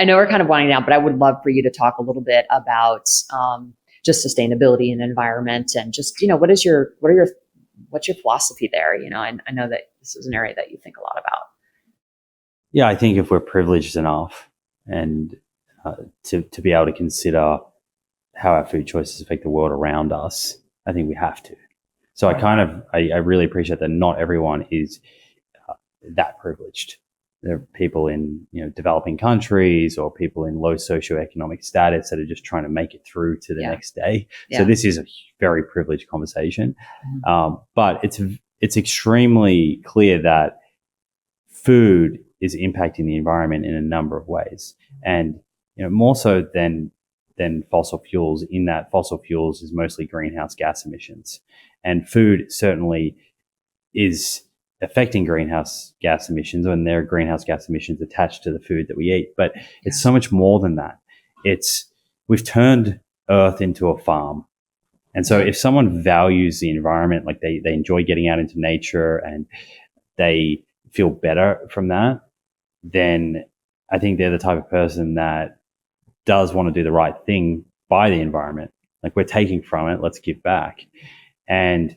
I know we're kind of winding down, but I would love for you to talk a little bit about just sustainability and environment, and just, what's your philosophy there? I know that this is an area that you think a lot about. Yeah, I think if we're privileged enough and to be able to consider how our food choices affect the world around us, I think we have to. So I really appreciate that not everyone is that privileged. There are people in developing countries or people in low socioeconomic status that are just trying to make it through to the next day. Yeah. So this is a very privileged conversation, but it's extremely clear that food is impacting the environment in a number of ways, and more so than fossil fuels. In that fossil fuels is mostly greenhouse gas emissions, and food certainly is affecting greenhouse gas emissions, and there are greenhouse gas emissions attached to the food that we eat. But it's so much more than that. We've turned Earth into a farm. And so if someone values the environment, like they enjoy getting out into nature and they feel better from that, then I think they're the type of person that does want to do the right thing by the environment. Like, we're taking from it, let's give back. And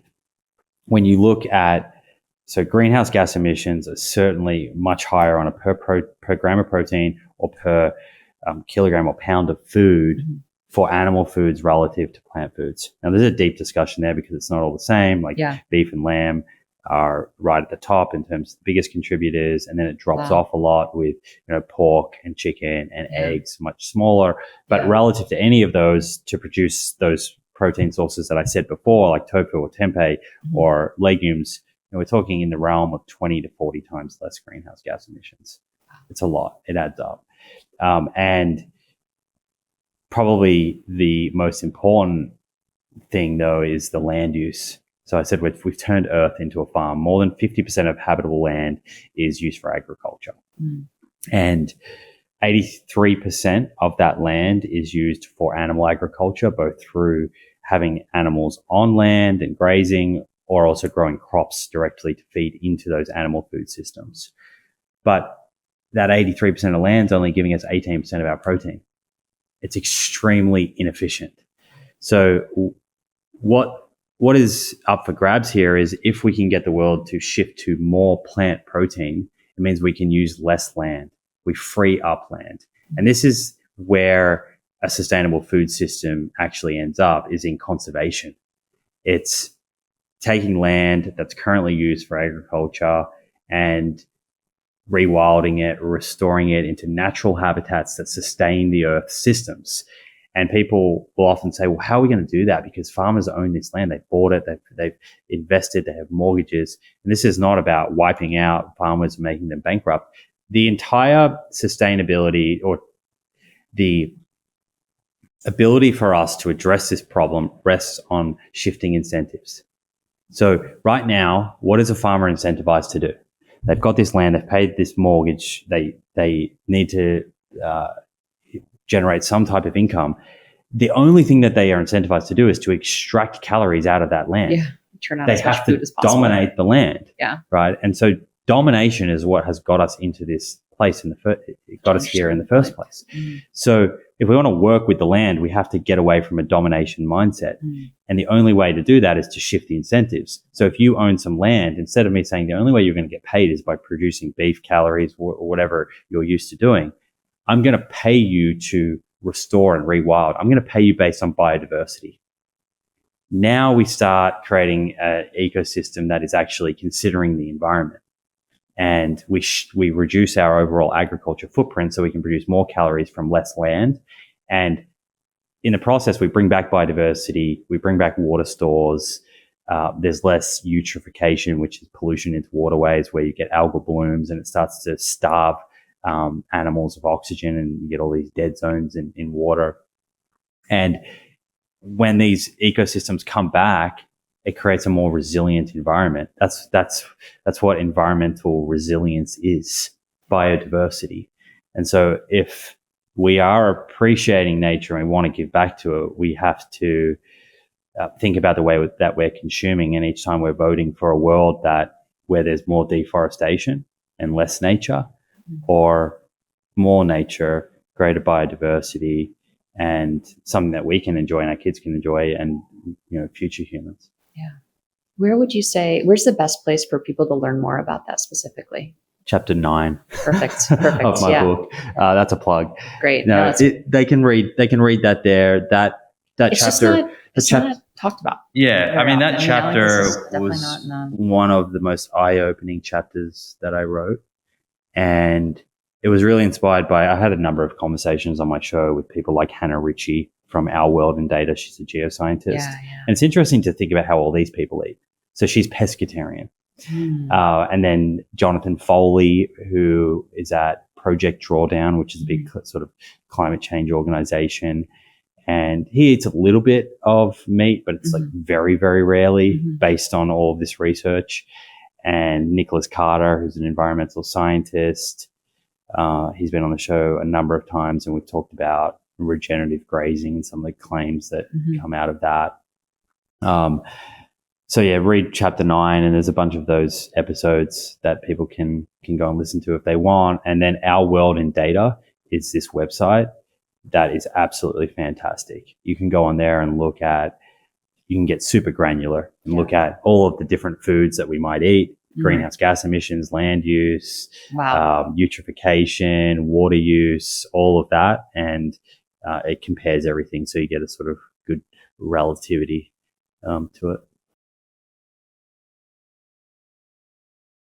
when you look at, so greenhouse gas emissions are certainly much higher on a per gram of protein or per kilogram or pound of food for animal foods relative to plant foods. Now, there's a deep discussion there because it's not all the same. Like beef and lamb are right at the top in terms of the biggest contributors, and then it drops off a lot with pork and chicken and eggs, much smaller. But relative to any of those, to produce those protein sources that I said before, like tofu or tempeh or legumes, we're talking in the realm of 20 to 40 times less greenhouse gas emissions. It's a lot. It adds up. And probably the most important thing, though, is the land use. So I said we've turned Earth into a farm. More than 50% of habitable land is used for agriculture. And 83% of that land is used for animal agriculture, both through having animals on land and grazing, or also growing crops directly to feed into those animal food systems. But that 83% of land is only giving us 18% of our protein. It's extremely inefficient. So what is up for grabs here is, if we can get the world to shift to more plant protein, it means we can use less land. We free up land. And this is where a sustainable food system actually ends up, is in conservation. It's taking land that's currently used for agriculture and rewilding it, restoring it into natural habitats that sustain the Earth's systems. And people will often say, well, how are we going to do that? Because farmers own this land. They've bought it. They've invested. They have mortgages. And this is not about wiping out farmers and making them bankrupt. The entire sustainability, or the ability for us to address this problem, rests on shifting incentives. So right now, what is a farmer incentivized to do? They've got this land, they've paid this mortgage, they need to generate some type of income. The only thing that they are incentivized to do is to extract calories out of that land. Turn out they as much have food to as possible. dominate the land. Right? And so domination is what has got us into this place it got us here in the first place. So if we want to work with the land, we have to get away from a domination mindset. And the only way to do that is to shift the incentives. So if you own some land, instead of me saying the only way you're going to get paid is by producing beef calories or whatever you're used to doing, I'm going to pay you to restore and rewild. I'm going to pay you based on biodiversity. Now we start creating an ecosystem that is actually considering the environment. And we reduce our overall agriculture footprint so we can produce more calories from less land. And in the process, we bring back biodiversity, we bring back water stores. There's less eutrophication, which is pollution into waterways, where you get algal blooms and it starts to starve animals of oxygen, and you get all these dead zones in water. And when these ecosystems come back, it creates a more resilient environment. That's what environmental resilience is, biodiversity. And so if we are appreciating nature and we want to give back to it, we have to think about the way that we're consuming. And each time we're voting for a world where there's more deforestation and less nature, or more nature greater biodiversity, and something that we can enjoy and our kids can enjoy, and future humans. Yeah. Where's the best place for people to learn more about that specifically? Chapter 9 Perfect. of my book. That's a plug. Great. No, they can read that there. That it's chapter. It's not talked about. Yeah, I mean that chapter was not one of the most eye-opening chapters that I wrote, and it was really inspired by. I had a number of conversations on my show with people like Hannah Ritchie from Our World in Data. She's a geoscientist, and it's interesting to think about how all these people eat. So she's pescatarian. And then Jonathan Foley, who is at Project Drawdown, which is a big sort of climate change organization. And he eats a little bit of meat, but it's like very, very rarely based on all of this research. And Nicholas Carter, who's an environmental scientist, he's been on the show a number of times, and we've talked about regenerative grazing and some of the claims that come out of that. So yeah, read chapter 9, and there's a bunch of those episodes that people can go and listen to if they want. And then Our World in Data is this website that is absolutely fantastic. You can go on there and you can get super granular and look at all of the different foods that we might eat, greenhouse gas emissions, land use, eutrophication, water use, all of that. And it compares everything. So you get a sort of good relativity to it.